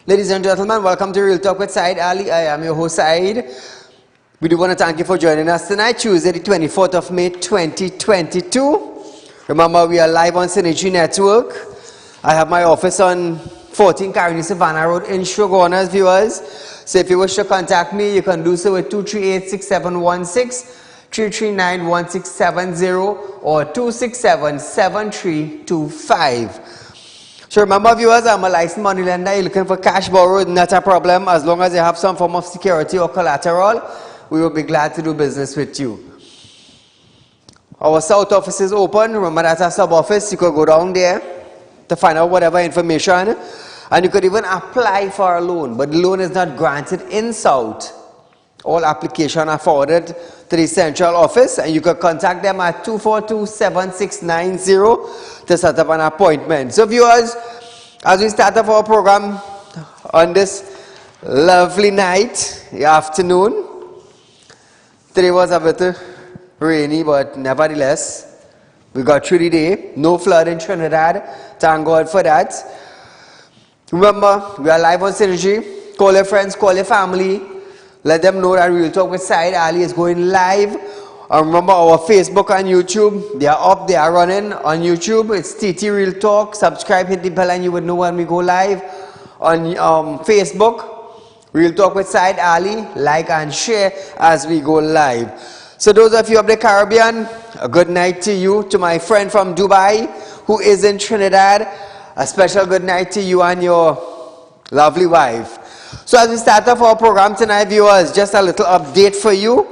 Ladies and gentlemen, welcome to Real Talk with Saieed Ali. I am your host, Saeed. We do want to thank you for joining us tonight, Tuesday, the 24th of May, 2022. Remember, we are live on Synergy Network. I have my office on 14 Caroni Savannah Road in Shogunas, viewers. So if you wish to contact me, you can do so with 238-6716, 339-1670, or 267-7325. So remember, viewers, I'm a licensed money lender. You're looking for cash borrowed, not a problem. As long as you have some form of security or collateral, we will be glad to do business with you. Our south office is open. Remember, that's our sub office. You could go down there to find out whatever information. And you could even apply for a loan. But the loan is not granted in south. All applications are forwarded to the central office. And you could contact them at 242-7690 to set up an appointment. So viewers, as we start off our program on this lovely night, the afternoon, today was a bit rainy, but nevertheless, we got through the day. No flood in Trinidad. Thank God for that. Remember, we are live on Synergy. Call your friends, call your family. Let them know that Real Talk with Saieed Ali is going live. And remember, our Facebook and YouTube, they are up, they are running on YouTube. It's TT Real Talk. Subscribe, hit the bell, and you would know when we go live. On Facebook, Real Talk with Saieed Ali. Like and share as we go live. So those of you of the Caribbean, a good night to you. To my friend from Dubai, who is in Trinidad, a special good night to you and your lovely wife. So as we start off our program tonight, viewers, just a little update for you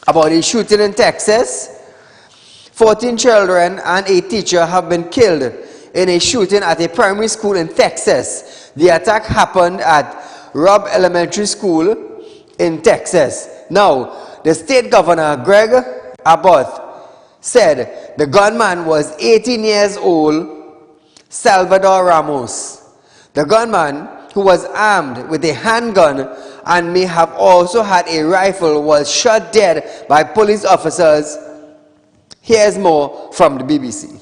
about a shooting in Texas. 14 children and a teacher have been killed in a shooting at a primary school in Texas. The attack happened at Robb Elementary School in Texas. Now, the state governor, Greg Abbott, said the gunman was 18 years old, Salvador Ramos. The gunman, who was armed with a handgun and may have also had a rifle, was shot dead by police officers. Here's more from the BBC.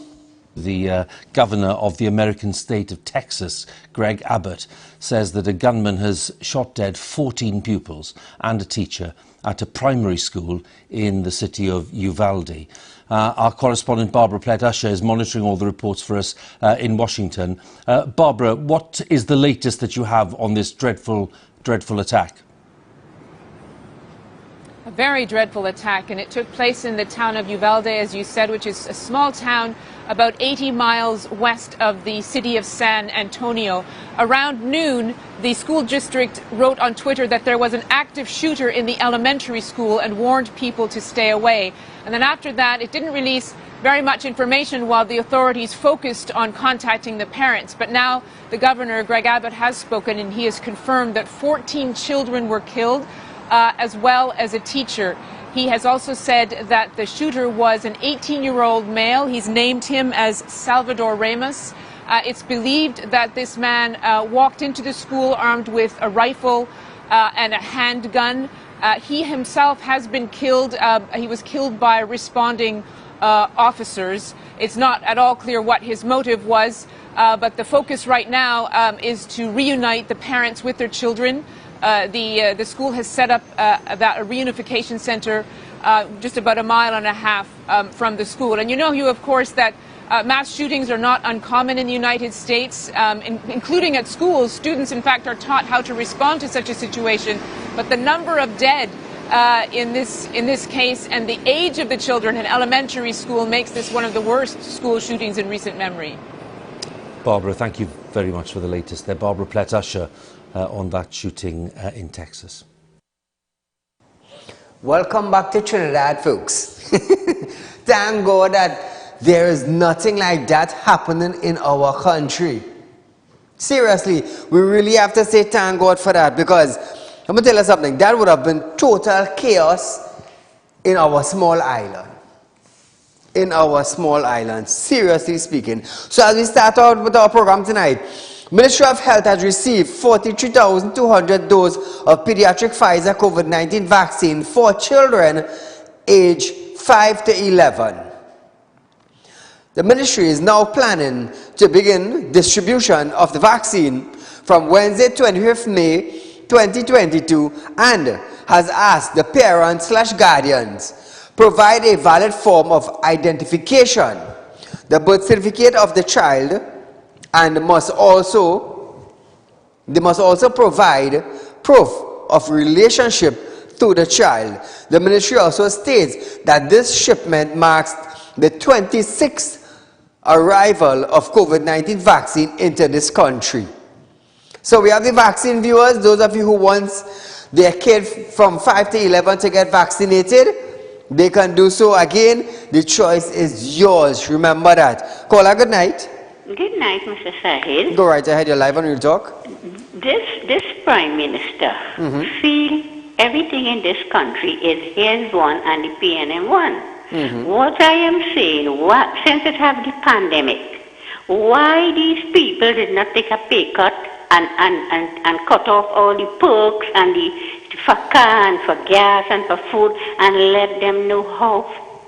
The governor of the American state of Texas, Greg Abbott, says that a gunman has shot dead 14 pupils and a teacher at a primary school in the city of Uvalde. Our correspondent Barbara Plett-Usher is monitoring all the reports for us in Washington. Barbara, what is the latest that you have on this dreadful attack? A very dreadful attack, and it took place in the town of Uvalde, as you said, which is a small town about 80 miles west of the city of San Antonio. Around noon, the school district wrote on Twitter that there was an active shooter in the elementary school and warned people to stay away. And then after that, it didn't release very much information while the authorities focused on contacting the parents. But now the governor, Greg Abbott, has spoken, and he has confirmed that 14 children were killed, as well as a teacher. He has also said that the shooter was an 18-year-old male. He's named him as Salvador Ramos. It's believed that this man walked into the school armed with a rifle and a handgun. He himself has been killed. He was killed by responding officers. It's not at all clear what his motive was, but the focus right now is to reunite the parents with their children. The school has set up a reunification center just about a mile and a half from the school. And you know, of course, that mass shootings are not uncommon in the United States, including at schools. Students, in fact, are taught how to respond to such a situation. But the number of dead in this case and the age of the children in elementary school makes this one of the worst school shootings in recent memory. Barbara, thank you very much for the latest there. Barbara Plett-Usher on that shooting in Texas. Welcome back to Trinidad, folks. Thank God that there is nothing like that happening in our country. Seriously, we really have to say thank God for that, because I'm going to tell you something. That would have been total chaos in our small island. In our small island, seriously speaking. So as we start out with our program tonight, Ministry of Health has received 43,200 doses of pediatric Pfizer COVID-19 vaccine for children aged 5 to 11. The ministry is now planning to begin distribution of the vaccine from Wednesday 25th May 2022 and has asked the parents/guardians provide a valid form of identification, the birth certificate of the child, and they must also provide proof of relationship to the child. The ministry also states that this shipment marks the 26th arrival of COVID-19 vaccine into this country. So we have the vaccine, viewers. Those of you who want their kid from 5 to 11 to get vaccinated, they can do so. Again, the choice is yours. Remember that. Caller, good night. Good night, Mr. Saieed. Go right ahead. You're live on Real Talk. This Prime Minister feel everything in this country is his one and the PNM one. What I am saying, since it have the pandemic, why these people did not take a pay cut and cut off all the perks and for car and for gas and for food and let them know how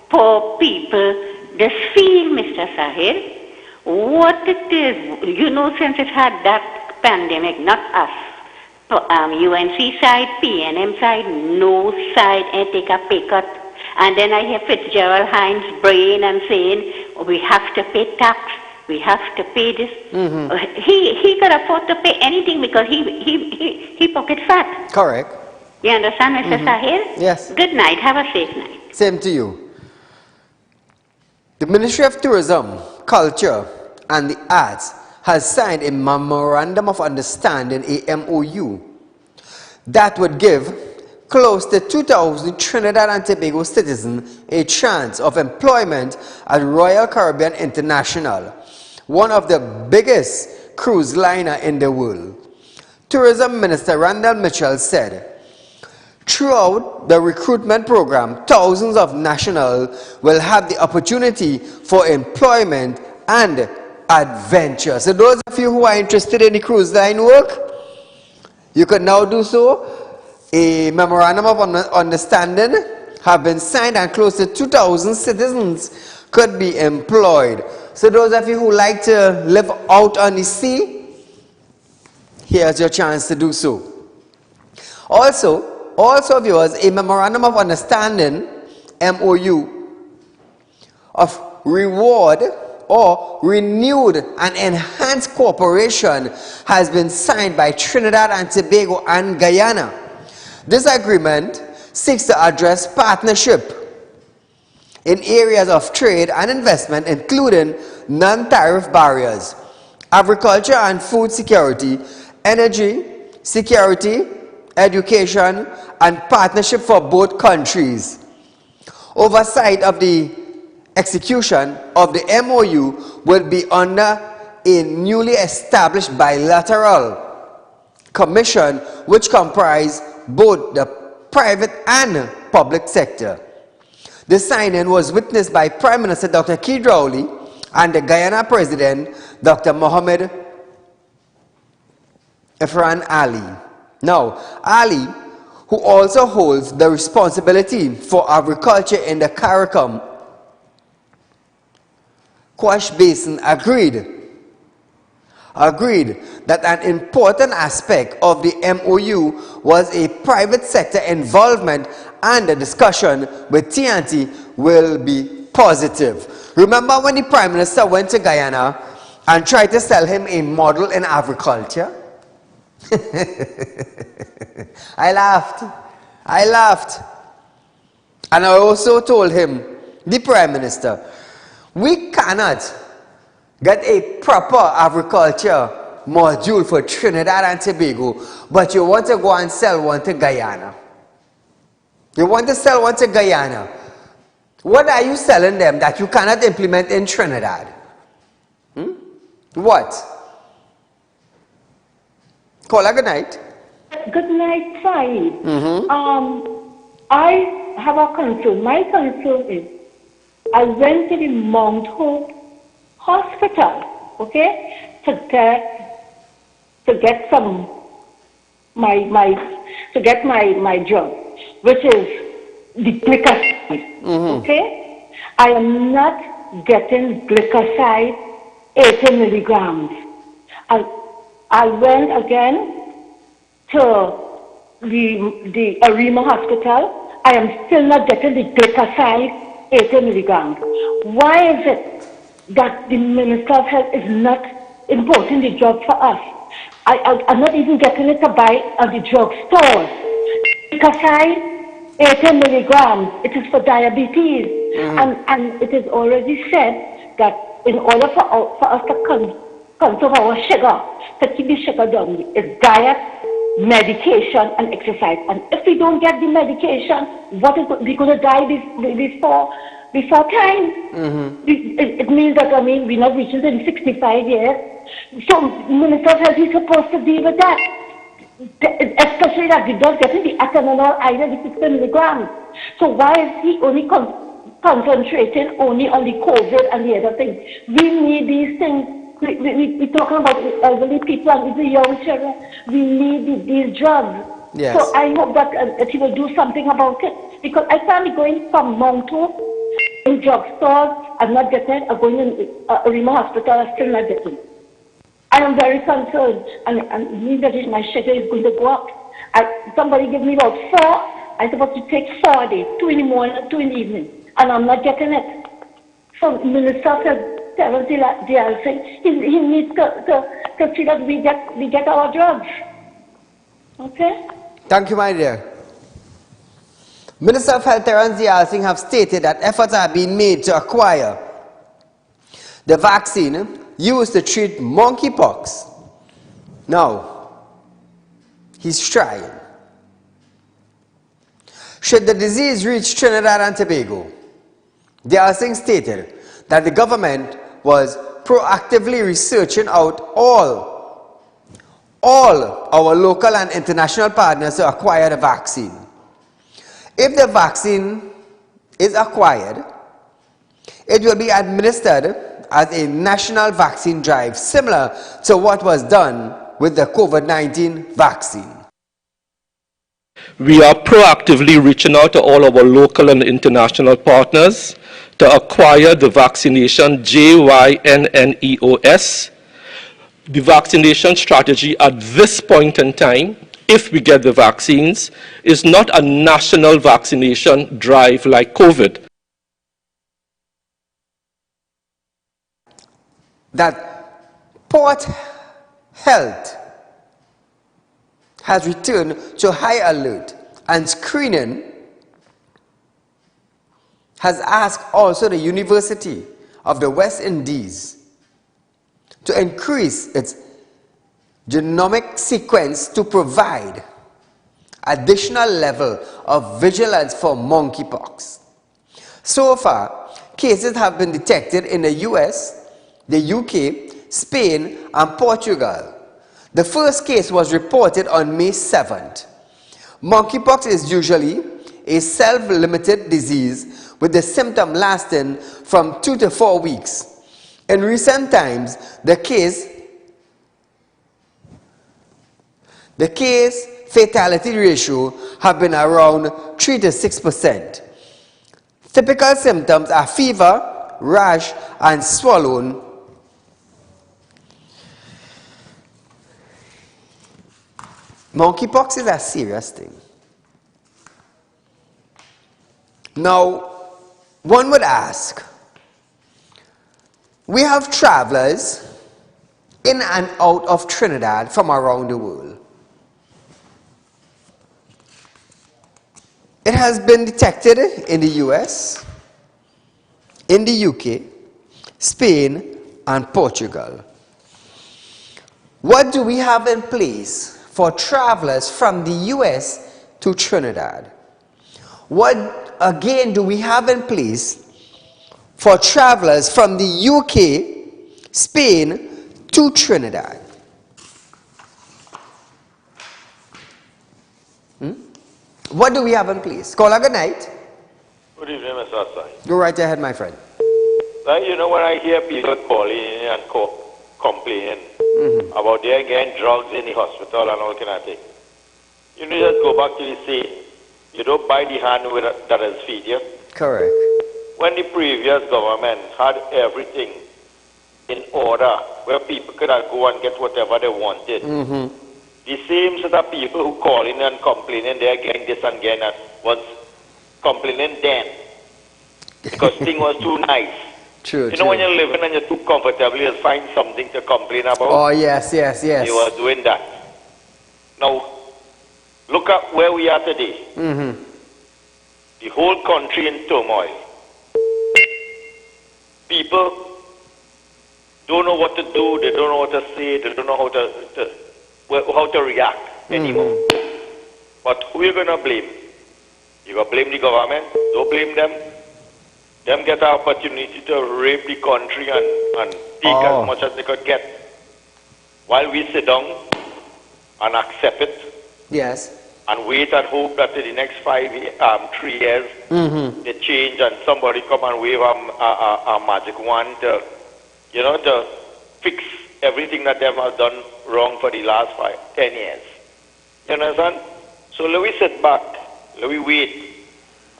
poor people just feel, Mr. Saieed. What it is, you know, since it had that pandemic, not us, UNC side, PNM side, no side, and take a pay cut. And then I hear Fitzgerald Hines brain and saying, we have to pay tax, we have to pay this. He could afford to pay anything because he pocket fat. Correct. You understand, Mr. Saieed? Yes. Good night. Have a safe night. Same to you. The Ministry of Tourism, Culture and the Arts has signed a Memorandum of Understanding, a MOU, that would give close to 2,000 Trinidad and Tobago citizens a chance of employment at Royal Caribbean International, one of the biggest cruise liner in the world. Tourism Minister Randall Mitchell said, throughout the recruitment program, thousands of nationals will have the opportunity for employment and adventure. So those of you who are interested in the cruise line work, you can now do so. A memorandum of understanding have been signed and close to 2,000 citizens could be employed. So those of you who like to live out on the sea, here's your chance to do so. Also viewers, a memorandum of understanding, MOU, of reward or renewed and enhanced cooperation has been signed by Trinidad and Tobago and Guyana. This agreement seeks to address partnership in areas of trade and investment, including non-tariff barriers, agriculture and food security, energy security, education, and partnership for both countries. Oversight of the execution of the MOU will be under a newly established bilateral commission which comprise both the private and public sector. The signing was witnessed by Prime Minister Dr. Saieed Ali and the Guyana President Dr. Mohamed Petrotrin Ali. Now, Ali, who also holds the responsibility for agriculture in the CARICOM Quash Basin, agreed that an important aspect of the MOU was a private sector involvement, and the discussion with TNT will be positive. Remember when the Prime Minister went to Guyana and tried to sell him a model in agriculture? I laughed. And I also told him, the Prime Minister, we cannot get a proper agriculture module for Trinidad and Tobago, but you want to go and sell one to Guyana. You want to sell one to Guyana. What are you selling them that you cannot implement in Trinidad? What? Caller, good night. Good night, Saeed. I have a concern. My concern is I went to the Mount Hope Hospital, okay, to get my drug, which is the glycoside, okay. I am not getting glycoside 80 milligrams. I went again to the Arima Hospital. I am still not getting the glycoside 80 milligrams. Why is it that the Minister of Health is not importing the drug for us? I'm not even getting it to buy at the drugstore. Glycoside 80 milligrams, it is for diabetes. And it is already said that in order for us to control our sugar, to keep the sugar down, is diet, medication, and exercise. And if we don't get the medication, we're going to die before time. It means that, we're not reaching in 65 years. So Minister of Health is supposed to deal with that. Especially that we don't get the ethanol either, the 60 milligrams. So why is he only concentrating only on the COVID and the other things? We need these things. We're talking about elderly people and the young children. We need these drugs. Yes. So I hope that he will do something about it. Because I can't be going from Mount Hope in drugstores and not getting, or going in Arima Hospital and still not getting. I am very concerned, and means that my sugar is going to go up. Somebody gave me about 4. I'm supposed to take 4 days, 2 in the morning and 2 in the evening, and I'm not getting it. So Minister said, he needs to see that we get our drugs. Okay? Thank you, my dear. Minister of Health Terence Singh have stated that efforts are being made to acquire the vaccine used to treat monkeypox. Now, he's trying. Should the disease reach Trinidad and Tobago, Singh stated that the government was proactively researching out all our local and international partners to acquire the vaccine. If the vaccine is acquired, it will be administered as a national vaccine drive, similar to what was done with the COVID-19 vaccine. We are proactively reaching out to all our local and international partners to acquire the vaccination JYNNEOS. The vaccination strategy at this point in time, if we get the vaccines, is not a national vaccination drive like COVID. That Port Health has returned to high alert, and screening has asked also the University of the West Indies to increase its genomic sequence to provide additional level of vigilance for monkeypox. So far, cases have been detected in the US, the UK, Spain, and Portugal. The first case was reported on May 7th. Monkeypox is usually a self-limited disease with the symptom lasting from 2 to 4 weeks. In recent times, the case fatality ratio have been around 3 to 6%. Typical symptoms are fever, rash, and swollen. Monkeypox is a serious thing. Now, one would ask, we have travelers in and out of Trinidad from around the world. It has been detected in the US, in the UK, Spain, and Portugal. What do we have in place for travelers from the US to Trinidad? What again do we have in place for travelers from the UK, Spain to Trinidad? What do we have in place? Caller, good night. Good evening, Mr. Asai. Go right ahead, my friend. Now, you know, when I hear people calling and complaining about they getting drugs in the hospital and all kind of thing, you need to go back to the saying, you don't buy the hand that has feed you. Correct. When the previous government had everything in order where people could go and get whatever they wanted. The same set of people who calling and complaining they're getting this and getting that was complaining then because thing was too nice. True, you know when you're living and you're too comfortable, you find something to complain about. Oh, yes, yes, yes. They were doing that. Now, look at where we are today. The whole country in turmoil. People don't know what to do, they don't know what to say, they don't know how to react anymore. But who are you going to blame? You're going to blame the government? Don't blame them. Them get an opportunity to rape the country and take as much as they could get. While we sit down and accept it. Yes. And wait and hope that in the next 3 years, they change and somebody come and wave a magic wand to, you know, to fix everything that them have done wrong for the last 10 years. You understand? So let we sit back, let we wait.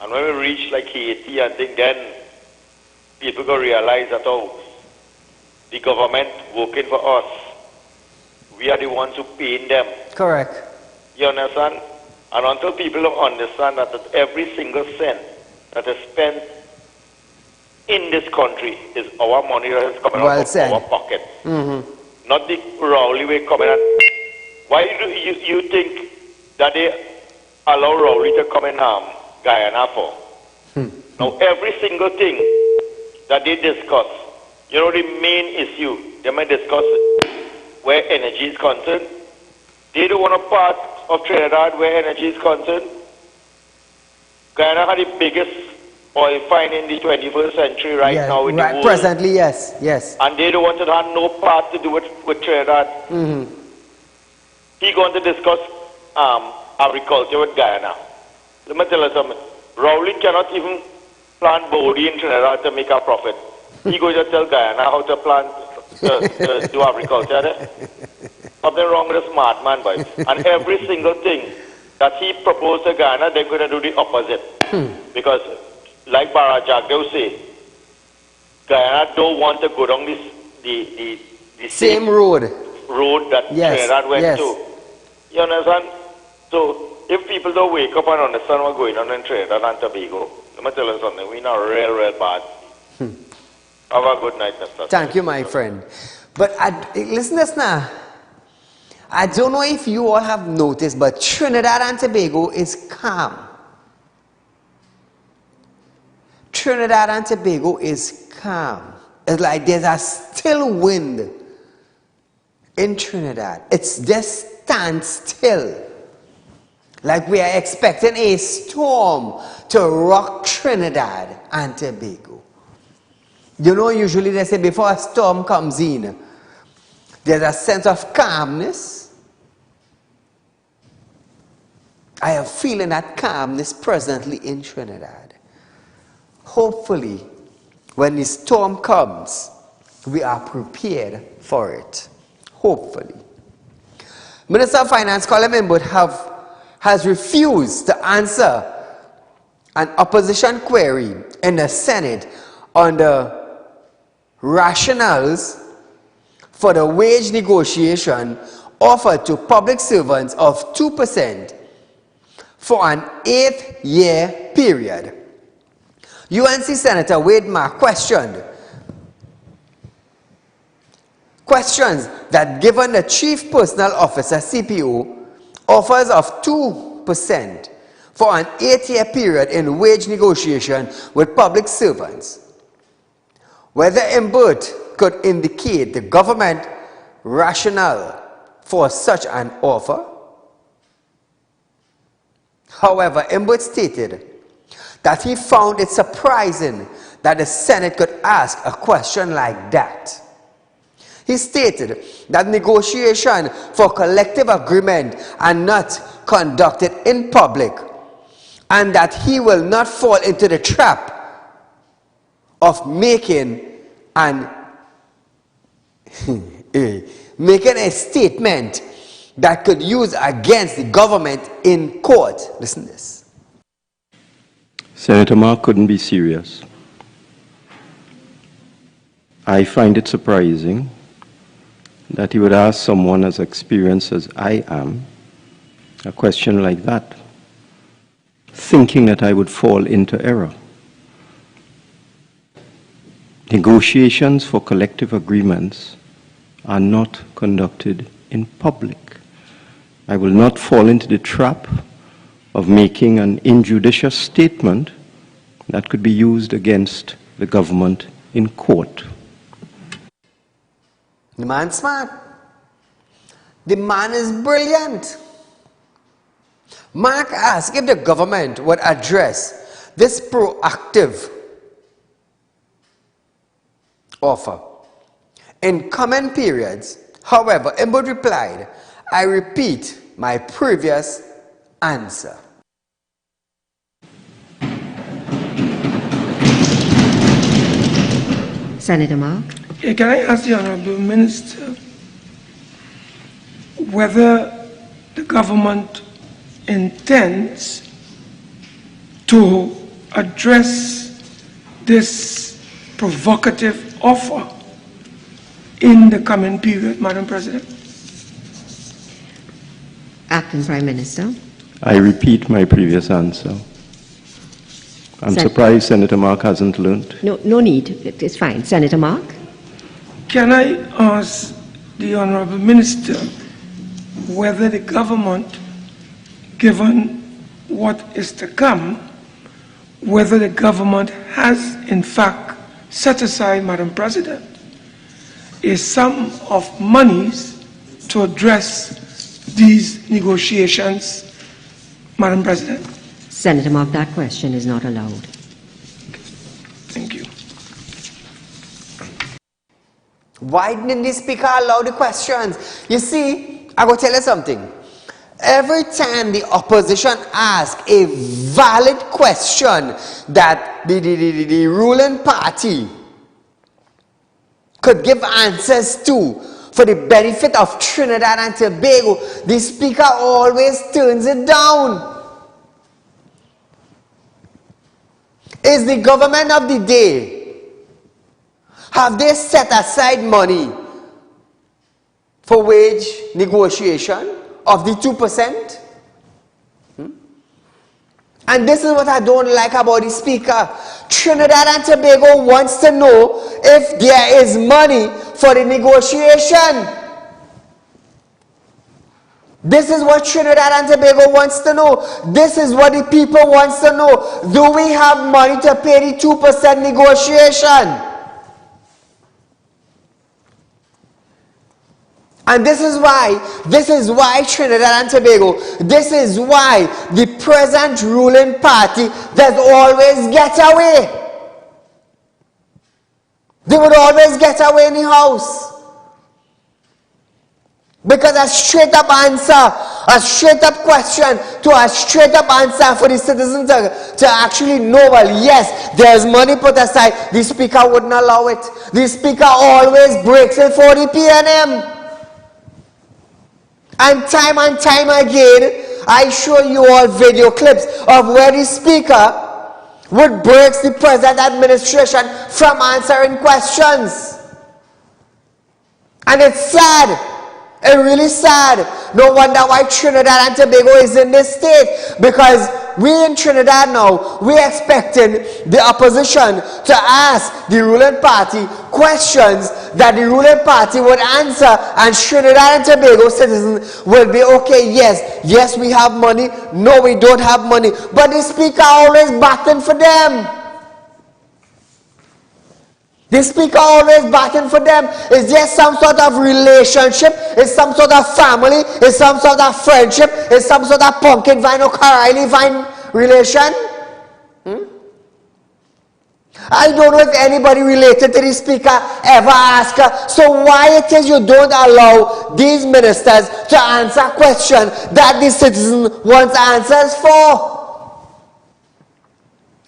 And when we reach like Haiti and think, then people go realize that, oh, the government working for us. We are the ones who paying them. Correct. You understand? And until people don't understand that every single cent that is spent in this country is our money that is coming out of our pocket. Not the Rowley way coming out. Why do you think that they allow Rowley to come in Guyana for? Now every single thing that they discuss, you know the main issue, they might discuss where energy is concerned. They don't want a part of Trinidad where energy is concerned. Guyana had the biggest oil find in the 21st century right now in the world. Presently, yes, yes. And they don't want to have no part to do with Trinidad. He going to discuss agriculture with Guyana. Let me tell you something. Rowley cannot even plant body in Trinidad to make a profit. He going to tell Guyana how to plant, to do agriculture. Something wrong with a smart man, boy. And every single thing that he proposed to Guyana, they're going to do the opposite. Because, like Barajak, they will say, Guyana don't want to go down the same road that Trinidad went to. You understand? So, if people don't wake up and understand what's going on in Trinidad and Tobago, let me tell you something, we're in a real bad. Have a good night, Mr. Thank you, my friend. But listen to this now. I don't know if you all have noticed, but Trinidad and Tobago is calm. Trinidad and Tobago is calm. It's like there's a still wind in Trinidad. It's just stand still. Like we are expecting a storm to rock Trinidad and Tobago. You know, usually they say before a storm comes in, there's a sense of calmness. I am feeling that calmness presently in Trinidad. Hopefully, when the storm comes, we are prepared for it. Hopefully. Minister of Finance Colin Imbut has refused to answer an opposition query in the Senate on the rationales for the wage negotiation offered to public servants of 2% for an 8-year period. UNC Senator Wade Mark questions that given the Chief Personal Officer CPO offers of 2% for an 8-year period in wage negotiation with public servants, whether Imbut could indicate the government rationale for such an offer. However, Imbut stated that he found it surprising that the Senate could ask a question like that. He stated that negotiation for collective agreement are not conducted in public and that he will not fall into the trap of making a statement that could use against the government in court. Listen to this. Senator Mark couldn't be serious. I find it surprising that you would ask someone as experienced as I am a question like that, thinking that I would fall into error. Negotiations for collective agreements are not conducted in public. I will not fall into the trap of making an injudicious statement that could be used against the government in court. The man's smart. The man is brilliant. Mark asked if the government would address this proactive offer in coming periods. However, Imbud replied, I repeat my previous answer. Senator Mark. Can I ask the Honourable Minister whether the government intends to address this provocative offer in the coming period, Madam President? Acting Prime Minister. I repeat my previous answer. I'm surprised Senator Mark hasn't learned. No need. It's fine. Senator Mark. Can I ask the Honourable Minister whether the government, given what is to come, whether the government has in fact set aside, Madam President, a sum of monies to address these negotiations, Madam President? Senator Mark, that question is not allowed. Thank you. Why didn't the speaker allow the questions? You see, I will tell you something. Every time the opposition asks a valid question that the ruling party could give answers to for the benefit of Trinidad and Tobago, the speaker always turns it down. Is the government of the day, have they set aside money for wage negotiation of the 2%? And this is what I don't like about the speaker. Trinidad and Tobago wants to know if there is money for the negotiation. This is what Trinidad and Tobago wants to know. This is what the people wants to know. Do we have money to pay the 2% negotiation? And this is why Trinidad and Tobago, this is why the present ruling party does always get away. They would always get away in the house. Because a straight up answer, a straight up question to a straight up answer for the citizens to actually know, well, yes, there's money put aside, the speaker wouldn't allow it. The speaker always breaks it for the PNM. And time again, I show you all video clips of where the speaker would break the present administration from answering questions. And it's sad. It's really sad. No wonder why Trinidad and Tobago is in this state. Because we in Trinidad now, we're expecting the opposition to ask the ruling party questions that the ruling party would answer, and Trinidad and Tobago citizens will be okay, yes, we have money, no, we don't have money. But the speaker always batting for them. The speaker always batting for them. Is there some sort of relationship? Is some sort of family? Is some sort of friendship? Is some sort of pumpkin vine or Karaili vine relation? I don't know if anybody related to the speaker ever asked her, so why it is you don't allow these ministers to answer questions that the citizen wants answers for?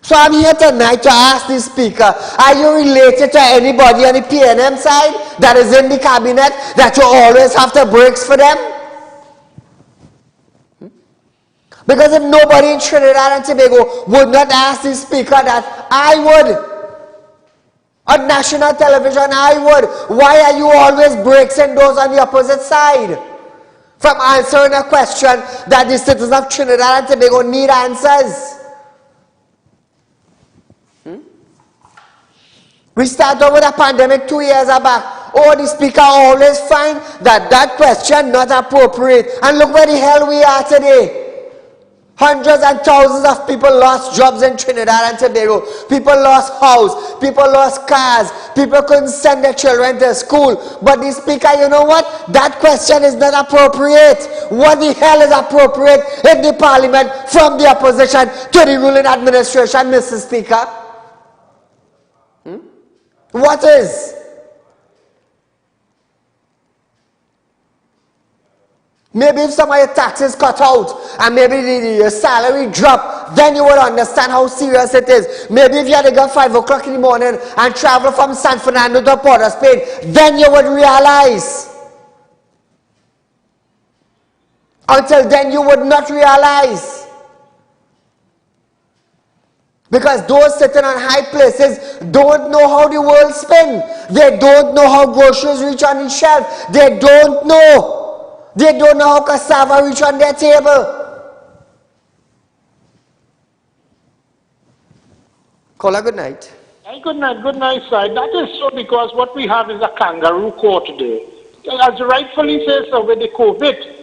So I'm here tonight to ask the speaker, are you related to anybody on the PNM side that is in the cabinet that you always have to break for them? Because if nobody in Trinidad and Tobago would not ask the speaker that, I would. On national television, I would. Why are you always breaking those on the opposite side from answering a question that the citizens of Trinidad and Tobago need answers? We started with a pandemic 2 years back. Oh, the speaker always find that question not appropriate. And look where the hell we are today. Hundreds and thousands of people lost jobs in Trinidad and Tobago. People lost houses. People lost cars. People couldn't send their children to school. But the speaker, you know what? That question is not appropriate. What the hell is appropriate in the parliament from the opposition to the ruling administration, Mr. Speaker? What is? Maybe if some of your taxes cut out and maybe your salary drop, then you would understand how serious it is. Maybe if you had to go 5 o'clock in the morning and travel from San Fernando to Port of Spain, then you would realize. Until then you would not realize. Because those sitting on high places don't know how the world spins. They don't know how groceries reach on the shelf. They don't know. They don't know how cassava reach on their table. Caller, good night. Hey, good night, sir. That is so because what we have is a kangaroo court today. As you rightfully says, so with the COVID,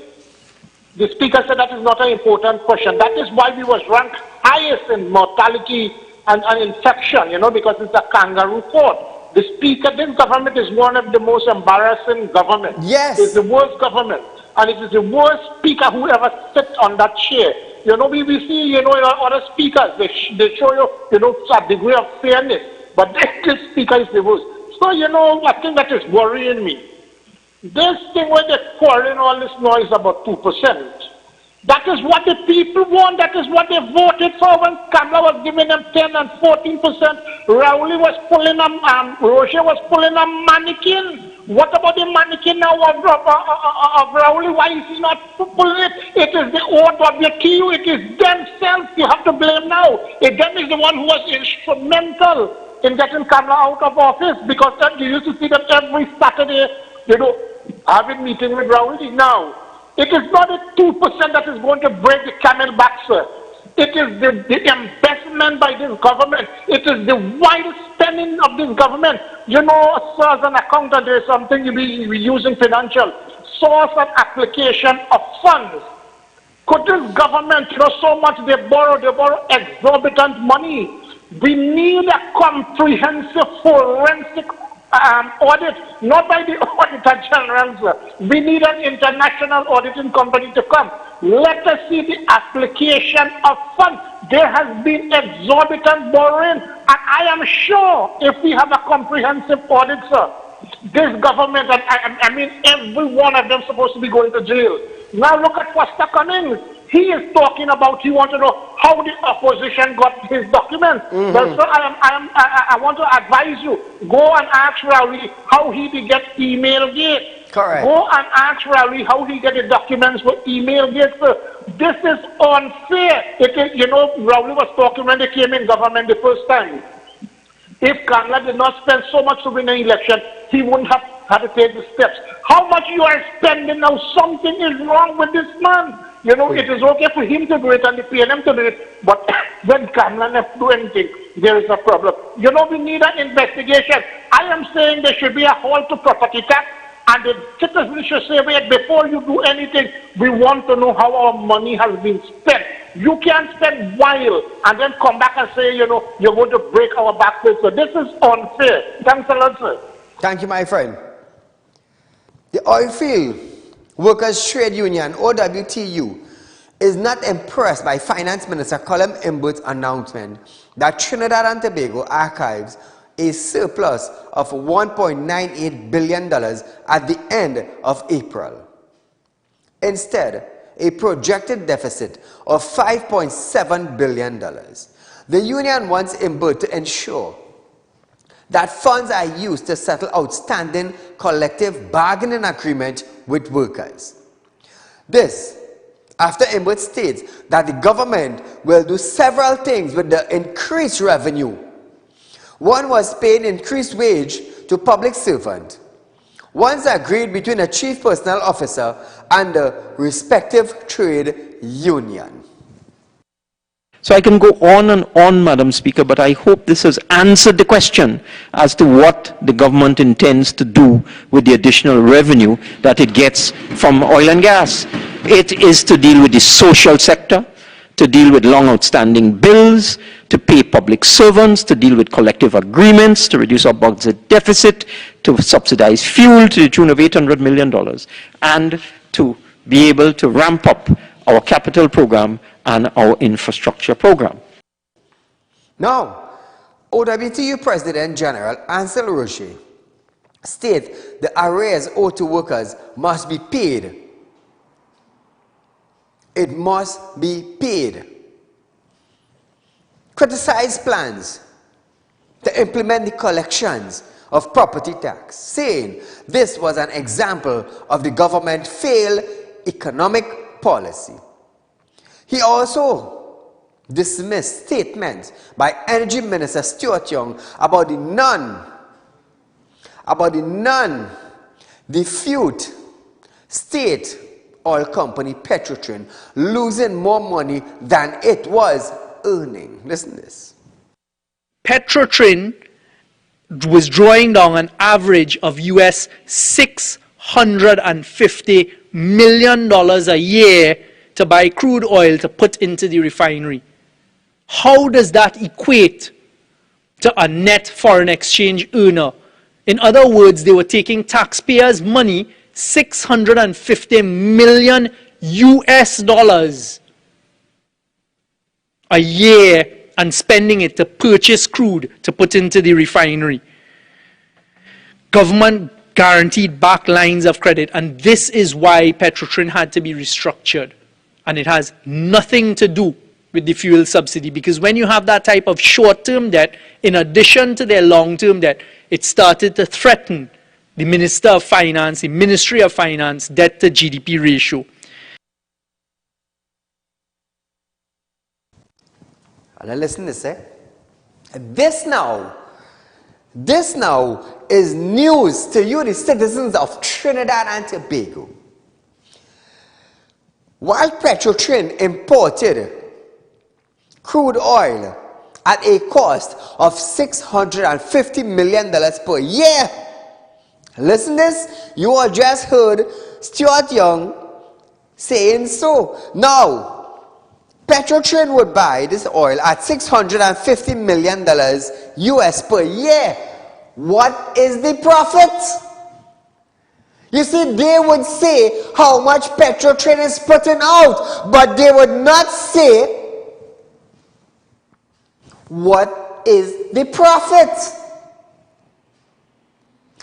the speaker said that is not an important question. That is why we was ranked highest in mortality and infection, you know, because it's a kangaroo court. The speaker, this government is one of the most embarrassing governments. Yes. It's the worst government. And it is the worst speaker who ever sat on that chair. You know, we see, you know, other speakers, they show you, you know, a degree of fairness. But this speaker is the worst. So, you know, I think that is worrying me. This thing where they're quarreling all this noise about 2%, that is what the people want. That is what they voted for when Kamala was giving them 10 and 14%. Rauli was pulling Roger was pulling a mannequin. What about the mannequin now of Rauli? Why is he not pulling it? It is the OWTU. It is themselves you have to blame now. Them is the one who was instrumental in getting Kamala out of office, because you used to see them every Saturday, you know, having meeting with Rauli. Now, it is not the 2% that is going to break the camel back, sir. It is the investment by this government. It is the wild spending of this government. You know, sir, as an accountant, there is something you be using financial. Source and application of funds. Could this government, you know, so much they borrow exorbitant money. We need a comprehensive forensic audit, not by the Auditor General, sir. We need an international auditing company to come. Let us see the application of funds. There has been exorbitant borrowing, and I am sure if we have a comprehensive audit, sir, this government, and I mean every one of them supposed to be going to jail. Now look at Foster Cummings. He is talking about he wants to know how the opposition got his documents. Well, sir, I want to advise you, go and ask Rauli how he did get email gate. Correct. Go and ask Rauli how he get the documents for email gate, sir. This is unfair. It is, you know, Rauli was talking when they came in government the first time. If Kamala did not spend so much to win an election, he wouldn't have had to take the steps. How much you are spending now? Something is wrong with this man. You know, it is okay for him to do it and the PNM to do it, but when Kamala doesn't do anything, there is a problem. You know, we need an investigation. I am saying there should be a halt to property tax, and the citizens should say, wait, before you do anything, we want to know how our money has been spent. You can't spend wild and then come back and say, you know, you're going to break our back. So this is unfair. Thanks a lot, sir. Thank you, my friend. The Oilfield Workers Trade Union, OWTU, is not impressed by Finance Minister Colin Imbert's announcement that Trinidad and Tobago archives a surplus of $1.98 billion at the end of April. Instead, a projected deficit of $5.7 billion. The union wants Imbert to ensure that funds are used to settle outstanding collective bargaining agreement with workers. This, after Imbert states that the government will do several things with the increased revenue. One was paying increased wage to public servant. One's agreed between a chief personnel officer and the respective trade union. So I can go on and on, Madam Speaker, but I hope this has answered the question as to what the government intends to do with the additional revenue that it gets from oil and gas. It is to deal with the social sector, to deal with long outstanding bills, to pay public servants, to deal with collective agreements, to reduce our budget deficit, to subsidize fuel to the tune of $800 million, and to be able to ramp up our capital program and our infrastructure program. Now, OWTU President General Ansel Roche states the arrears owed to workers must be paid. It must be paid. Criticized plans to implement the collections of property tax, saying this was an example of the government failed economic policy. He also dismissed statements by Energy Minister Stuart Young about the non-defeat state oil company Petrotrin losing more money than it was earning. Listen to this. Petrotrin was drawing down an average of US $650 million a year to buy crude oil to put into the refinery. How does that equate to a net foreign exchange earner? In other words, they were taking taxpayers' money, $650 million US dollars a year, and spending it to purchase crude to put into the refinery. Government guaranteed back lines of credit, and this is why Petrotrin had to be restructured. And it has nothing to do with the fuel subsidy, because when you have that type of short-term debt, in addition to their long-term debt, it started to threaten the Minister of Finance, the Ministry of Finance, debt to GDP ratio. And listen to this, This now is news to you, the citizens of Trinidad and Tobago. While Petrotrin imported crude oil at a cost of $650 million per year, listen to this, you all just heard Stuart Young saying so. Now, Petrotrin would buy this oil at $650 million US per year. What is the profit? You see, they would say how much Petrotrin is putting out, but they would not say what is the profit.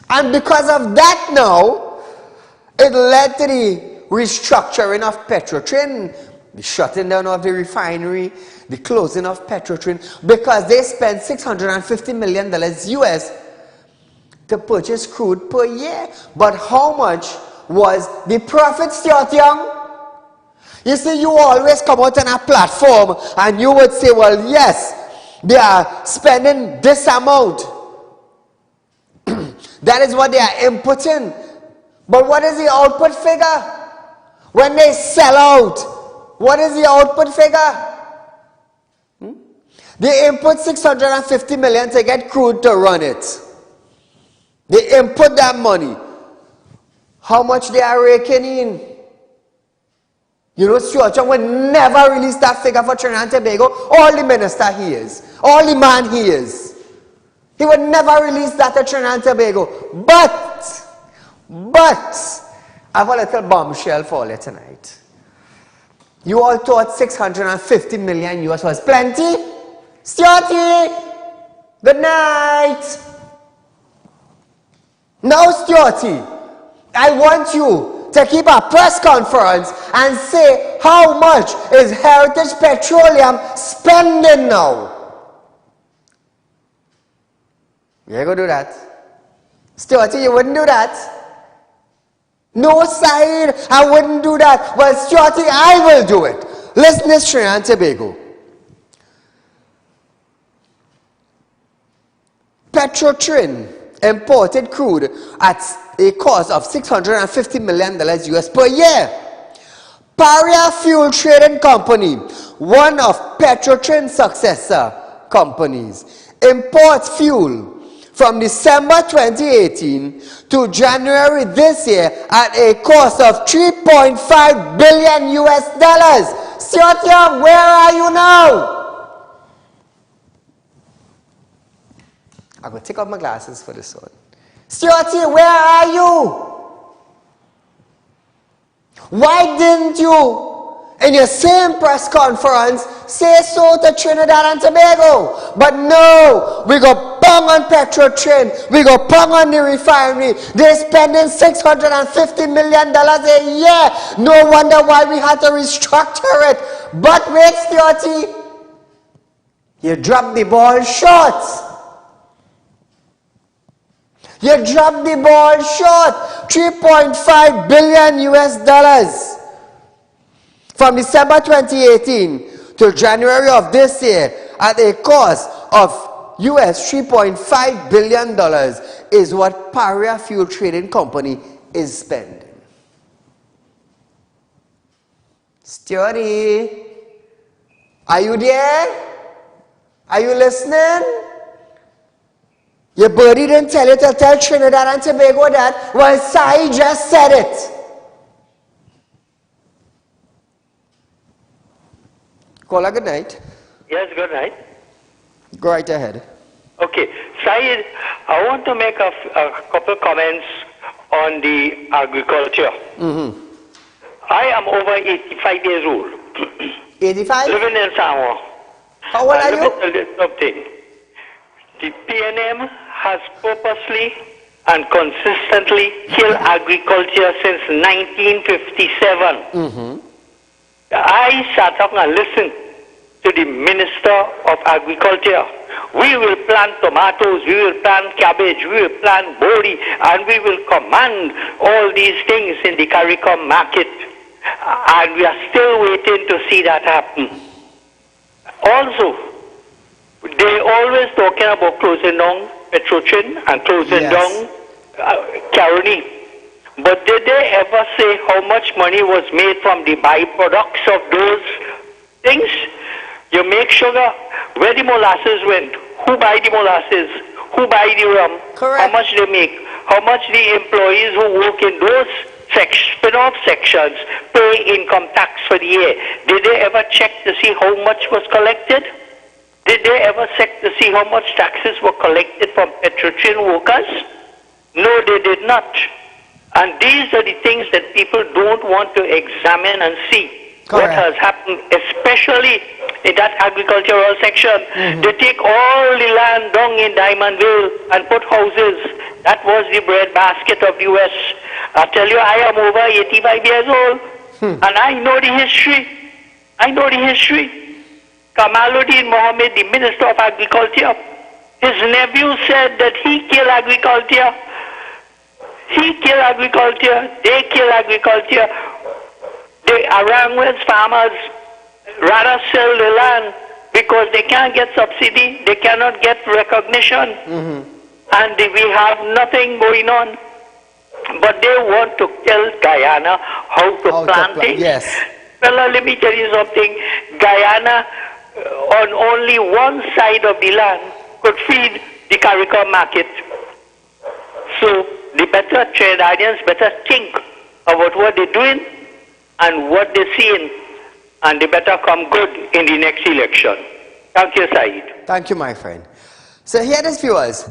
And because of that now, it led to the restructuring of Petrotrin, the shutting down of the refinery, the closing of Petrotrin, because they spent $650 million US to purchase crude per year. But how much was the profit, Stuart Young? You see, you always come out on a platform and you would say, well, yes, they are spending this amount. That is what they are inputting. But what is the output figure? When they sell out, what is the output figure? They input $650 million to get crude to run it. They input that money. How much they are raking in? You know, Stuart Young would never release that figure for Trinidad and Tobago. All the minister he is. All the man he is. He would never release that to Trinidad and Tobago. But, I have a little bombshell for you tonight. You all thought $650 million US was plenty? Stuarty! Good night! Now, Stuarty, I want you to keep a press conference and say how much is Heritage Petroleum spending now? You ain't gonna do that. Stuarty, you wouldn't do that. No, Saieed, I wouldn't do that. Well, Stuarty, I will do it. Listen to Trinidad and Tobago. Petrotrin imported crude at a cost of $650 million US per year. Paria Fuel Trading Company, one of Petrotrin's successor companies, imports fuel from December 2018 to January this year at a cost of $3.5 billion US. Stuart Young, where are you now? I'm going to take off my glasses for this one. Stuart, where are you? Why didn't you, in your same press conference, say so to Trinidad and Tobago? But no, we go bang on Petrotrin, we go bang on the refinery. They're spending $650 million a year. No wonder why we had to restructure it. But wait, Stuarty, you dropped the ball short. You dropped the ball short. $3.5 billion US from December 2018 to January of this year at a cost of US $3.5 billion is what Paria Fuel Trading Company is spending. Stuarty, are you there? Are you listening? Your birdie didn't tell you to tell Trinidad and Tobago that. Well, Saieed just said it. Caller, good night. Yes, good night. Go right ahead. Okay, Saieed, I want to make a couple comments on the agriculture. I am over 85 years old. 85? Living in Samoa. How old are you? Let me tell you something. The PNM has purposely and consistently killed agriculture since 1957. I sat up and listened to the Minister of Agriculture. We will plant tomatoes, we will plant cabbage, we will plant bori, and we will command all these things in the CARICOM market. And we are still waiting to see that happen. Also, they always talking about closing down Petrotrin and closing down Caroni. But did they ever say how much money was made from the byproducts of those things? You make sugar, where the molasses went, who buy the molasses, who buy the rum, how much they make, how much the employees who work in those spin-off sections pay income tax for the year. Did they ever check to see how much was collected? Did they ever check to see how much taxes were collected from Petrotrin workers? No, they did not. And these are the things that people don't want to examine and see. What has happened, especially in that agricultural section. They take all the land down in Diamondville and put houses. That was the breadbasket of the West. I tell you, I am over 85 years old, and I know the history. I know the history. Kamaluddin Mohammed, the Minister of Agriculture, his nephew said that he killed agriculture. He killed agriculture. They kill agriculture. The Arangwes farmers rather sell the land because they can't get subsidy, they cannot get recognition, and we have nothing going on. But they want to tell Guyana how to plant things. Well, let me tell you something. Guyana, on only one side of the land, could feed the CARICOM market. So the better Trinidadians better think about what they're doing and what they're seeing, and they better come good in the next election. Thank you, Saieed. Thank you, my friend. So here it is, viewers.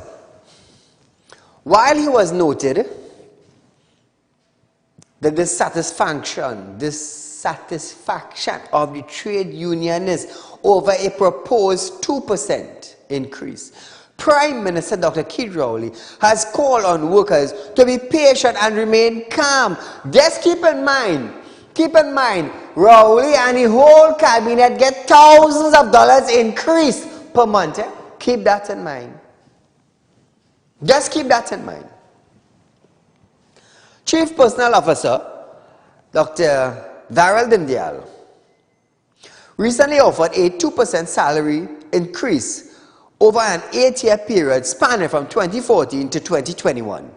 While he was noted the dissatisfaction of the trade unionists over a proposed 2% increase, Prime Minister Dr. Keith Rowley has called on workers to be patient and remain calm. Just keep in mind, Rowley and the whole cabinet get thousands of dollars increase per month. Keep that in mind. Just keep that in mind. Chief Personnel Officer Dr. Daryl Dindial recently offered a 2% salary increase over an 8-year period spanning from 2014 to 2021.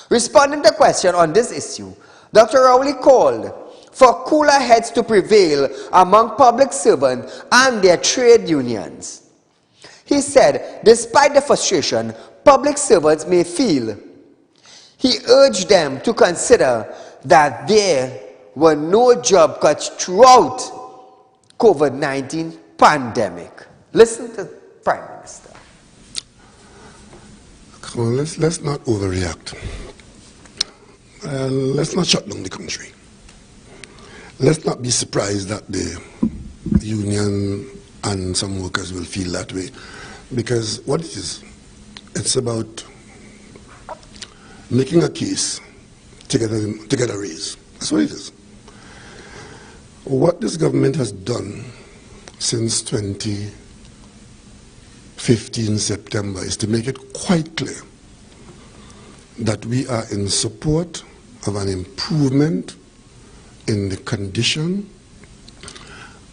Responding to question on this issue, Dr. Rowley called for cooler heads to prevail among public servants and their trade unions. He said, despite the frustration public servants may feel, he urged them to consider that there were no job cuts throughout COVID-19 pandemic. Listen to Prime Minister. Come on, let's not overreact. Let's not shut down the country. Let's not be surprised that the union and some workers will feel that way. Because what it is, it's about making a case to get a raise. That's what it is. What this government has done since 2015 September is to make it quite clear that we are in support of an improvement in the condition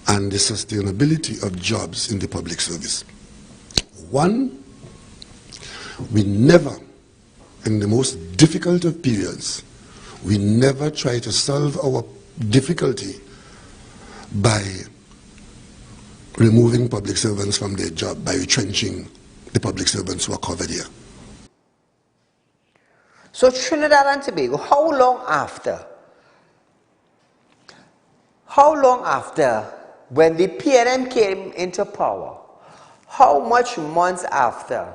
and the sustainability of jobs in the public service. One, we never, in the most difficult of periods, we never try to solve our difficulty by removing public servants from their job, by retrenching the public servants who are covered here. So Trinidad and Tobago, how long after when the PNM came into power, how much months after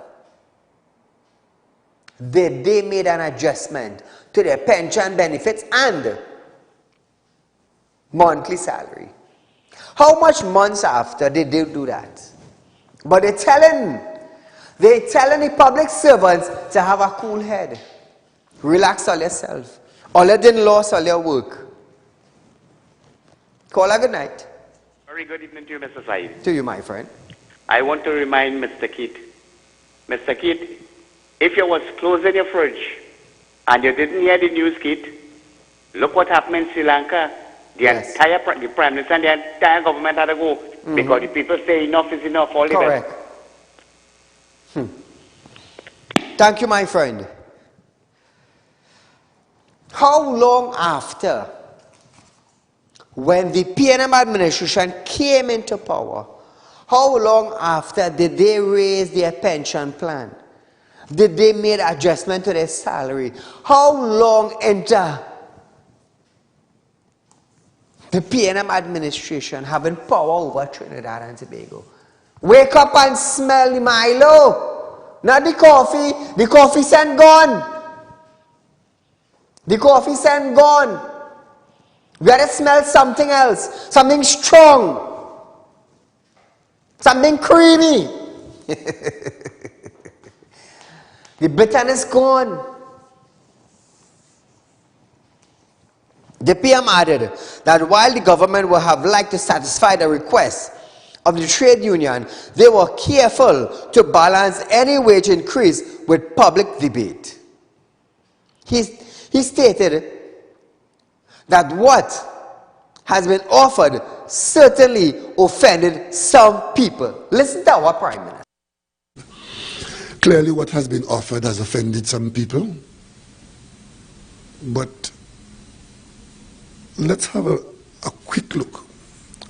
did they made an adjustment to their pension benefits and monthly salary? How much months after did they do that? But they're telling the public servants to have a cool head. Relax all yourself. All you didn't lose all your work. Call a good night. Very good evening to you, Mr. Said. To you, my friend. I want to remind Mr. Keith. Mr. Keith, if you was closing your fridge and you didn't hear the news, Keith, look what happened in Sri Lanka. The Prime Minister and the entire government had to go because the people say enough is enough. All correct. Thank you, my friend. How long after, when the PNM administration came into power, how long after did they raise their pension plan? Did they make adjustment to their salary? How long into the PNM administration having power over Trinidad and Tobago? Wake up and smell the Milo, not the coffee. The coffee scent gone. The coffee scent gone. We gotta smell something else, something strong, something creamy. The bitterness gone. The PM added that while the government would have liked to satisfy the request of the trade union, they were careful to balance any wage increase with public debate. He stated that what has been offered certainly offended some people. Listen to our Prime Minister. Clearly what has been offered has offended some people, but let's have a quick look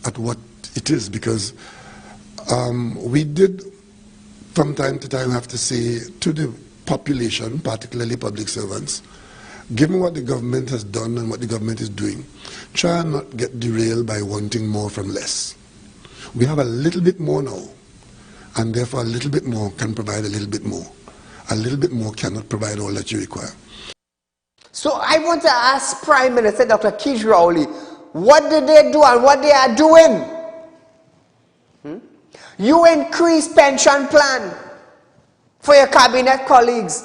at what it is, because we did from time to time have to say to the population, particularly public servants, given what the government has done and what the government is doing, try and not get derailed by wanting more from less. We have a little bit more now, and therefore a little bit more can provide a little bit more. A little bit more cannot provide all that you require. So I want to ask Prime Minister Dr. Keith Rowley, what did they do and what they are doing? You increase pension plan for your cabinet colleagues.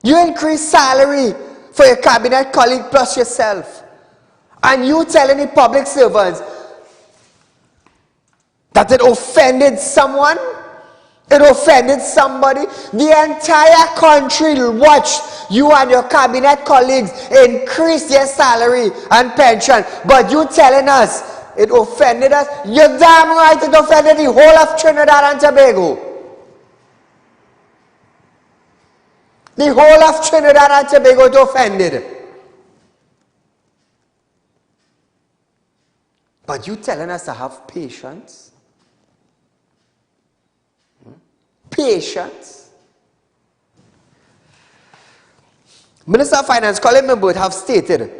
You increase salary for your cabinet colleague plus yourself. And you telling the public servants that it offended someone? It offended somebody? The entire country watched you and your cabinet colleagues increase their salary and pension. But you telling us it offended us? You're damn right it offended the whole of Trinidad and Tobago. The whole of Trinidad and Tobago is offended. But you telling us to have patience? Patience? Minister of Finance Colin Mimbert have stated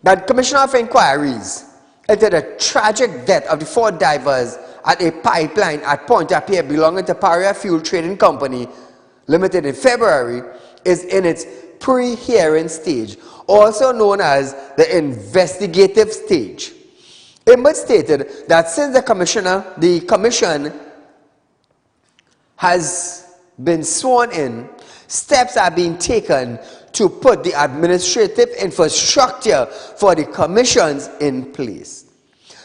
that Commissioner of Inquiries into the tragic death of the 4 divers at a pipeline at Pointe-à-Pierre belonging to Paria Fuel Trading Company Limited in February is in its pre-hearing stage, also known as the investigative stage. Imbert stated that since the commission has been sworn in, steps are being taken to put the administrative infrastructure for the commissions in place.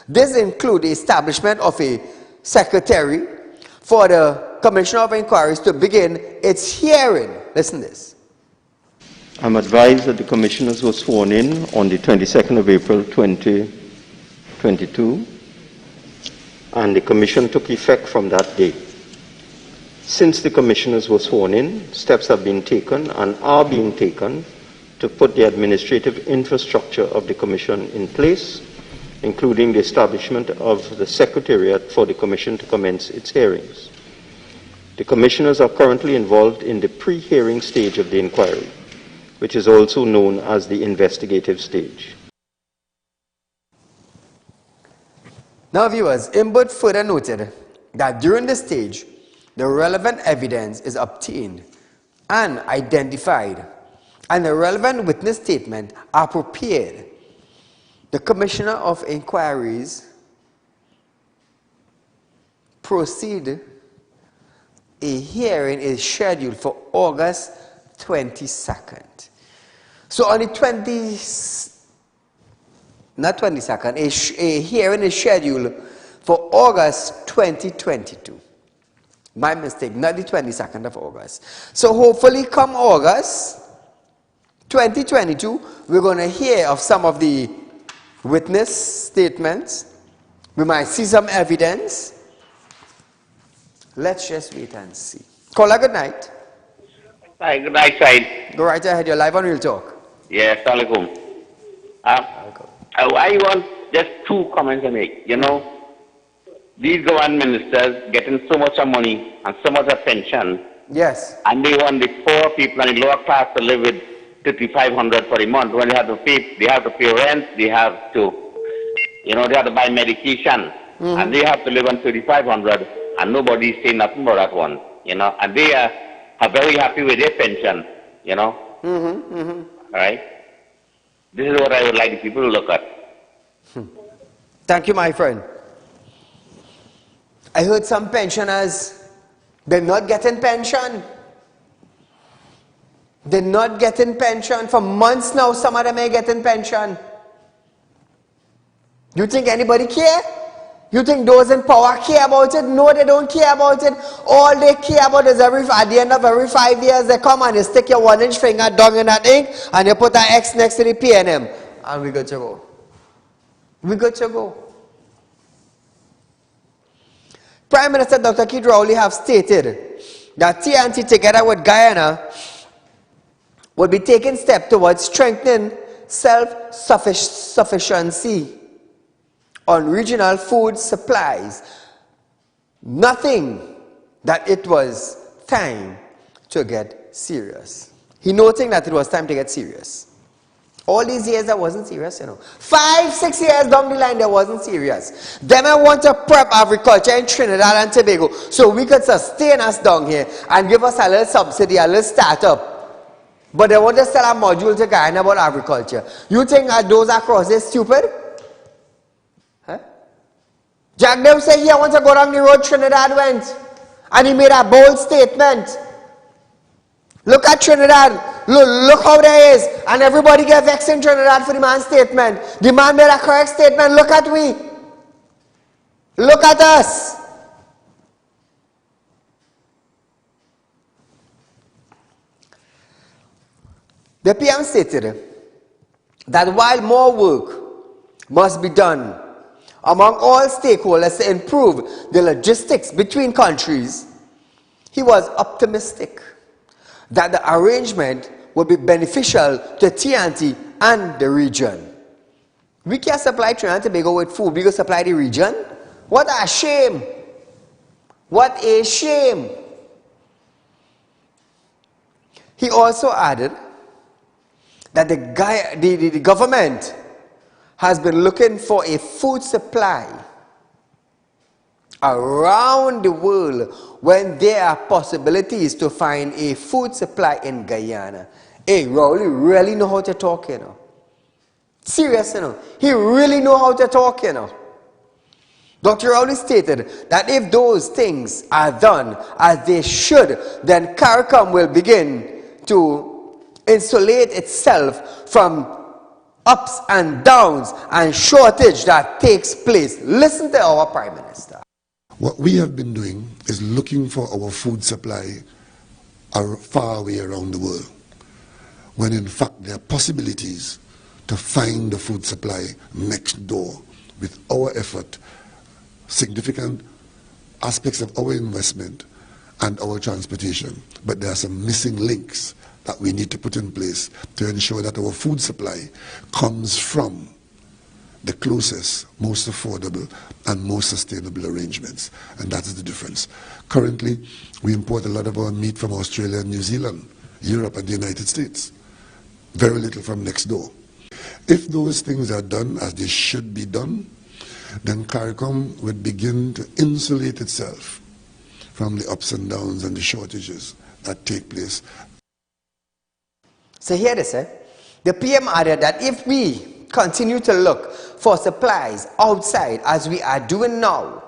This includes the establishment of a secretary for the Commissioner of Inquiries to begin its hearing. Listen to this. I'm advised that the commissioners were sworn in on the 22nd of April 2022, and the commission took effect from that date. Since the commissioners were sworn in, steps have been taken and are being taken to put the administrative infrastructure of the commission in place, including the establishment of the secretariat for the commission to commence its hearings. The commissioners are currently involved in the pre-hearing stage of the inquiry, which is also known as the investigative stage. Now, viewers, Imbert further noted that during this stage, the relevant evidence is obtained and identified, and the relevant witness statements are prepared. The Commissioner of Inquiries proceed. A hearing is scheduled for August 22nd. So on the 22nd, a hearing is scheduled for August 2022. My mistake, not the 22nd of August. So hopefully come August 2022, we're going to hear of some of the witness statements. We might see some evidence. Let's just wait and see. Caller, good night. Hi, good night, Said. Go right ahead, you're live on Real Talk. Yes, alaikum. I want just 2 comments to make. You know, these government ministers getting so much of money and so much of pension. Yes. And they want the poor people and the lower class to live with $5,500 for a month. When they have to pay rent, they have to, they have to buy medication, and they have to live on $3,500, and nobody is saying nothing about that one, and they are very happy with their pension, All right? This is what I would like the people to look at. Thank you, my friend. I heard some pensioners, they're not getting pension. They're not getting pension. For months now, some of them ain't getting pension. You think anybody care? You think those in power care about it? No, they don't care about it. All they care about is at the end of every 5 years, they come and they stick your 1-inch finger down in that ink and you put an X next to the PNM. And we good to go. We good to go. Prime Minister Dr. Keith Rowley have stated that TNT together with Guyana will be taking steps towards strengthening self-sufficiency on regional food supplies. Nothing that it was time to get serious. He noting that it was time to get serious. All these years that wasn't serious, 5-6 years down the line that wasn't serious. Them I want to prep agriculture in Trinidad and Tobago so we could sustain us down here and give us a little subsidy, a little startup. But they want to sell a module to Guyana about agriculture. You think those across is stupid? Huh? Jack Dew said he wants to go down the road Trinidad went. And he made a bold statement. Look at Trinidad. Look how there is. And everybody get vexed in Trinidad for the man's statement. The man made a correct statement. Look at we. Look at us. The PM stated that while more work must be done among all stakeholders to improve the logistics between countries, he was optimistic that the arrangement would be beneficial to TNT and the region. We can't supply Trinidad and Tobago with food, we can supply the region. What a shame! What a shame! He also added that the government has been looking for a food supply around the world when there are possibilities to find a food supply in Guyana. Hey, Rowley really know how to talk, you know. Serious, you know. He really know how to talk, you know. Dr. Rowley stated that if those things are done as they should, then CARICOM will begin to insulate itself from ups and downs and shortage that takes place. Listen to our Prime Minister. What we have been doing is looking for our food supply far away around the world, when in fact there are possibilities to find the food supply next door. With our effort, significant aspects of our investment and our transportation, but there are some missing links that we need to put in place to ensure that our food supply comes from the closest, most affordable and most sustainable arrangements, and that is the difference. Currently, we import a lot of our meat from Australia and New Zealand, Europe and the United States. Very little from next door. If those things are done as they should be done, then CARICOM would begin to insulate itself from the ups and downs and the shortages that take place. So here it is, the PM added that if we continue to look for supplies outside as we are doing now,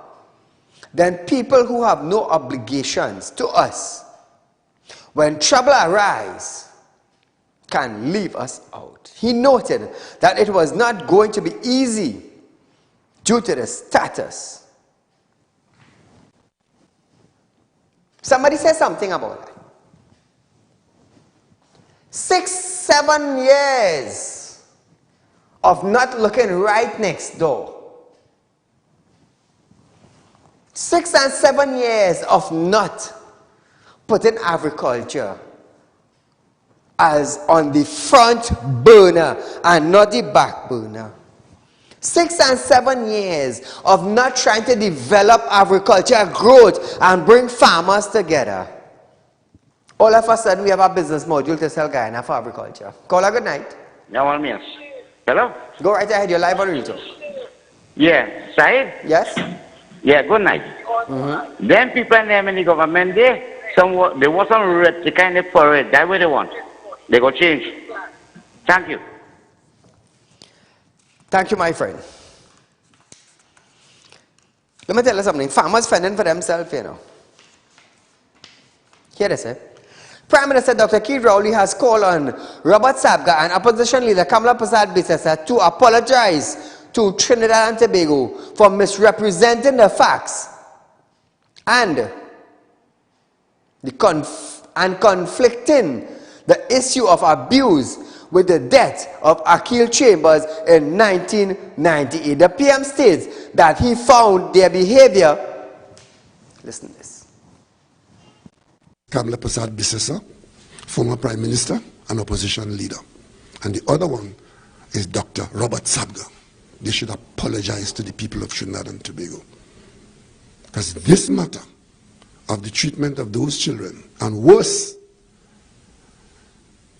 then people who have no obligations to us, when trouble arises, can leave us out. He noted that it was not going to be easy due to the status. Somebody said something about that. 6-7 years of not looking right next door. 6 and 7 years of not putting agriculture as on the front burner and not the back burner. 6 and 7 years of not trying to develop agriculture growth and bring farmers together. All of a sudden we have a business module to sell Guyana for agriculture. Caller, good night. Yeah, 1 minute. Hello? Go right ahead, you're live on radio. Yeah, Saeed? Yes? Yeah, good night. Then people in the government, they want some red to kind of for it. That's what they want. They go change. Thank you. Thank you, my friend. Let me tell you something. Farmers fending for themselves, you know. Here they say. Prime Minister Dr. Keith Rowley has called on Robert Sabga and opposition leader Kamala Prasad-Bissessar to apologize to Trinidad and Tobago for misrepresenting the facts and conflicting the issue of abuse with the death of Akil Chambers in 1998. The PM states that he found their behavior. Listen to this. Kamala Prasad-Bissessar, former Prime Minister and opposition leader. And the other one is Dr. Robert Sabga. They should apologize to the people of Trinidad and Tobago. Because this matter of the treatment of those children, and worse,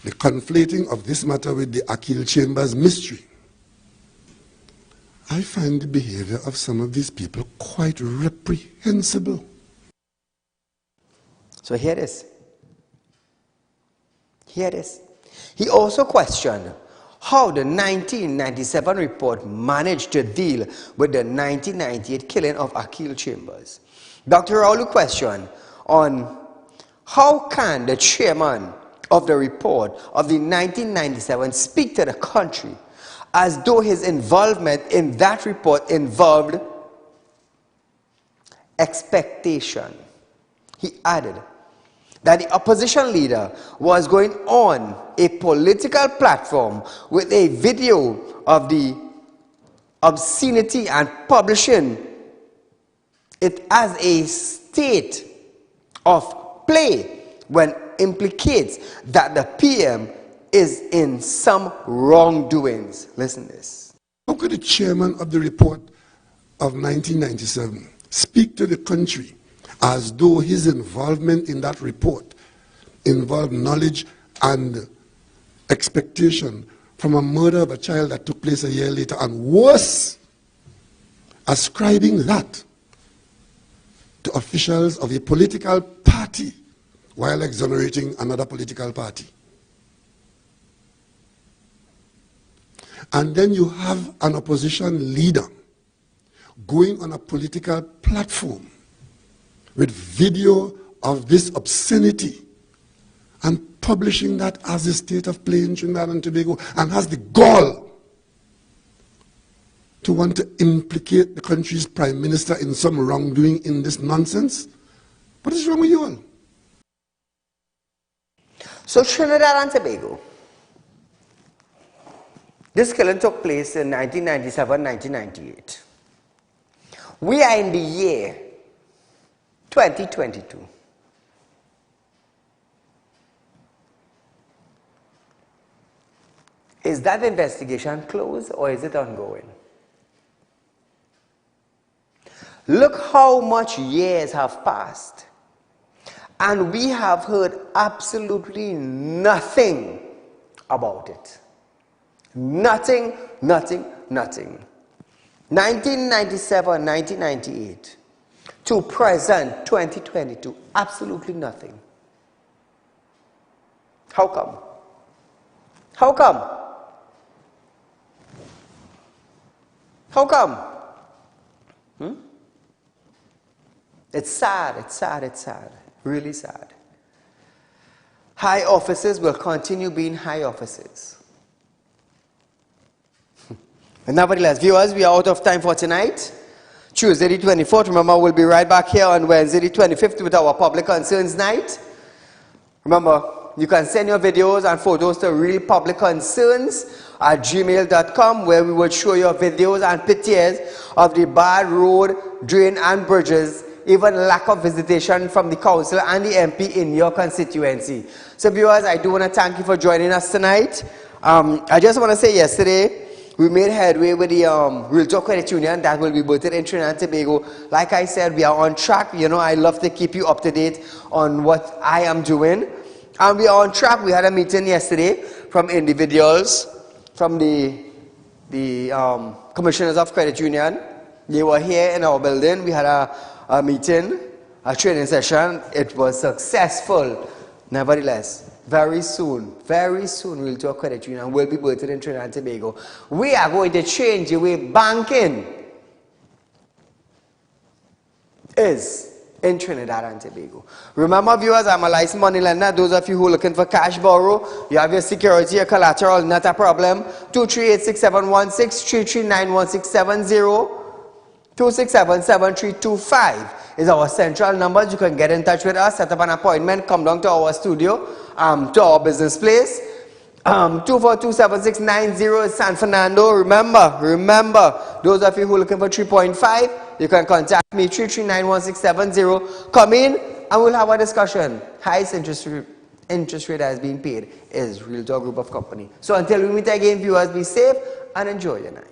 the conflating of this matter with the Akil Chambers mystery, I find the behavior of some of these people quite reprehensible. So here it is. Here it is. He also questioned how the 1997 report managed to deal with the 1998 killing of Akil Chambers. Dr. Rowley questioned on how can the chairman of the report of the 1997 speak to the country as though his involvement in that report involved expectation. He added that the opposition leader was going on a political platform with a video of the obscenity and publishing it as a state of play when implicates that the PM is in some wrongdoings. Listen to this. How could the chairman of the report of 1997 speak to the country as though his involvement in that report involved knowledge and expectation from a murder of a child that took place a year later, and worse, ascribing that to officials of a political party while exonerating another political party? And then you have an opposition leader going on a political platform with video of this obscenity and publishing that as a state of play in Trinidad and Tobago, and has the gall to want to implicate the country's prime minister in some wrongdoing in this nonsense. What is wrong with you all? So Trinidad and Tobago, this killing took place in 1997-1998. We are in the year 2022. Is that investigation closed or is it ongoing? Look how much years have passed, and we have heard absolutely nothing about it. Nothing, nothing, nothing. 1997, 1998 to present 2022, absolutely nothing. How come? How come? How come? It's sad, it's sad, it's sad. Really sad. High offices will continue being high offices. Nevertheless, viewers, we are out of time for tonight. Tuesday the 24th. Remember, we'll be right back here on Wednesday the 25th with our Public Concerns Night. Remember, you can send your videos and photos to realpublicconcerns@gmail.com, where we will show you videos and pictures of the bad road, drain and bridges, even lack of visitation from the council and the MP in your constituency. So viewers, I do want to thank you for joining us tonight. I just want to say yesterday, we made headway with the Realtalk Credit Union that will be birthed in Trinidad and Tobago. Like I said, we are on track. You know, I love to keep you up to date on what I am doing. And we are on track. We had a meeting yesterday from individuals, from the commissioners of credit union. They were here in our building. We had a meeting, a training session. It was successful. Nevertheless, very soon, Realtalk Credit Union will be birthed in Trinidad and Tobago. We are going to change the way banking is in Trinidad and Tobago. Remember, viewers, I'm a licensed money lender. Those of you who are looking for cash borrow, you have your security, your collateral, not a problem. 238-6716, 339-1670, 267-7325 is our central numbers. You can get in touch with us, set up an appointment, come down to our studio, to our business place. 242-7690 is San Fernando. Remember, those of you who are looking for 3.5, you can contact me, 339-1670. Come in and we'll have a discussion. Highest interest rate that has been paid is Realtalk Group of Company. So until we meet again, viewers, be safe and enjoy your night.